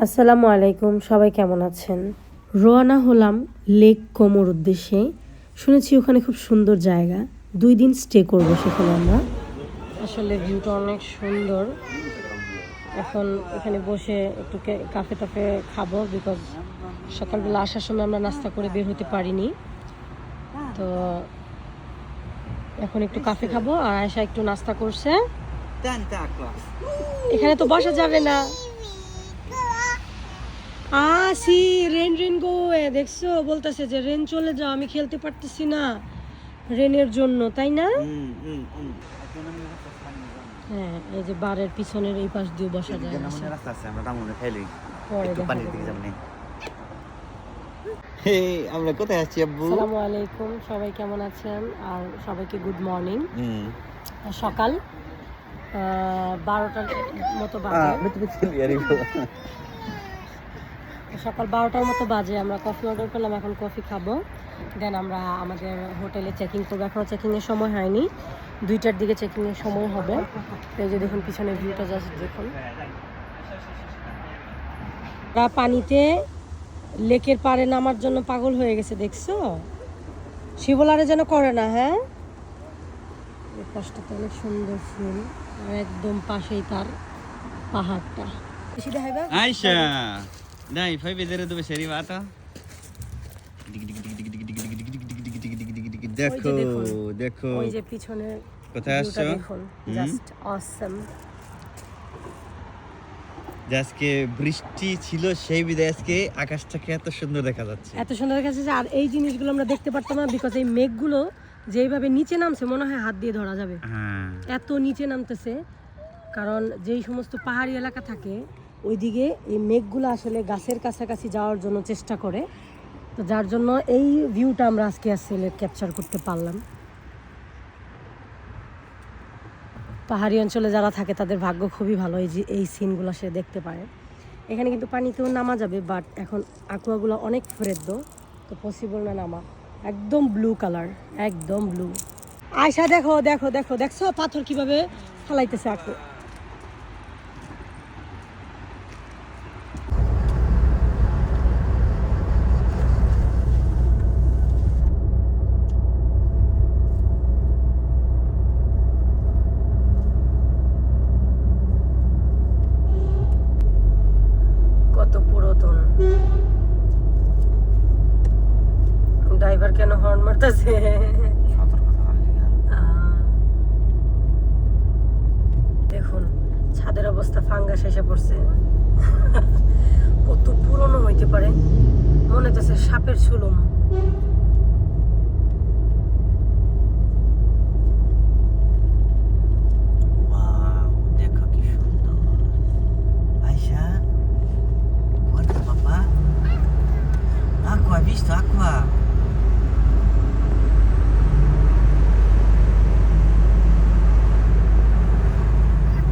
আসসালামু আলাইকুম, সবাই কেমন আছেন? রওনা হলাম লেক কোমোর উদ্দেশ্যে। শুনেছি ওখানে খুব সুন্দর জায়গা, 2 দিন স্টে করব সেখানে আমরা। আসলে ভিউটা অনেক সুন্দর। এখন এখানে বসে একটু কাফে টাফে খাবো, বিকজ সকালবেলা আসার সময় আমরা নাস্তা করে বের হতে পারিনি। তো এখন একটু কাফে খাবো, আর আয়শা একটু নাস্তা করছে। এখানে তো বসা যাবে না। আসি রেন রেন গো, দেখছো বলতেছে যে রেন চলে যাও, আমি খেলতে পারতেছি না রেনের জন্য, তাই না? হ্যাঁ, এই যে বারের পিছনের এই পাশ দিয়ে বসা যায়। আমরা কোথায় আছি আব্বু? আসসালামু আলাইকুম, সবাই কেমন আছেন? আর সবাইকে গুড মর্নিং। সকাল 12টার মতো বাজে। সকাল 12টার মতো বাজে। আমরা কফি অর্ডার করলাম, এখন কফি খাবো, দেন আমরা আমাদের হোটেলে চেকিং করবো। এখনও চেকিংয়ের সময় হয়নি, 2টার দিকে চেকিংয়ের সময় হবে। এই যে দেখুন পিছনে ভিউটা, জাস্ট দেখুন। পানিতে লেকের পাড়ে নামার জন্য পাগল হয়ে গেছে, দেখছো? শিবলারে যেন করে না। হ্যাঁ, এই পাশটাতে অনেক সুন্দর ফুল, একদম পাশেই তার পাহাড়টা। বেশি দেখাইবা Ayesha dai fai vedere dove sei arrivata. দেখো দেখো ওই যে পিছনে কোথায় আসছো, দেখুন, জাস্ট অসম। আজকে বৃষ্টি ছিল, সেই বিধায় আজকে আকাশটাকে এত সুন্দর দেখা যাচ্ছে, এত সুন্দর দেখা যাচ্ছে। আর এই জিনিসগুলো আমরা দেখতে পারতাম না, বিকজ এই মেঘগুলো যেইভাবে নিচে নামছে মনে হয় হাত দিয়ে ধরা যাবে, এত নিচে নামতেছে। কারণ যেই সমস্ত পাহাড়ি এলাকা থাকে ওইদিকে এই মেঘগুলো আসলে গাছের কাছাকাছি যাওয়ার জন্য চেষ্টা করে, তো যার জন্য এই ভিউটা আমরা আজকে আসলে ক্যাপচার করতে পারলাম। পাহাড়ি অঞ্চলে যারা থাকে তাদের ভাগ্য খুবই ভালো, এই যে এই সিনগুলো সে দেখতে পারে। এখানে কিন্তু পানিতেও নামা যাবে, বাট এখন আকুয়াগুলো অনেক ফ্রেদ্দ, তো পসিবল না নামা। একদম ব্লু কালার, একদম ব্লু। আয়শা দেখো দেখো দেখো, দেখছো পাথর কিভাবে ফালাইতেছে আকু। কত পুরাতন। ড্রাইভার কেন হর্ন মারতেছে? দেখুন ছাদের অবস্থা, ফাঙ্গাস এসে পড়ছে। কত পুরনো হইতে পারে, মনে হচ্ছে সাপের সুলুম।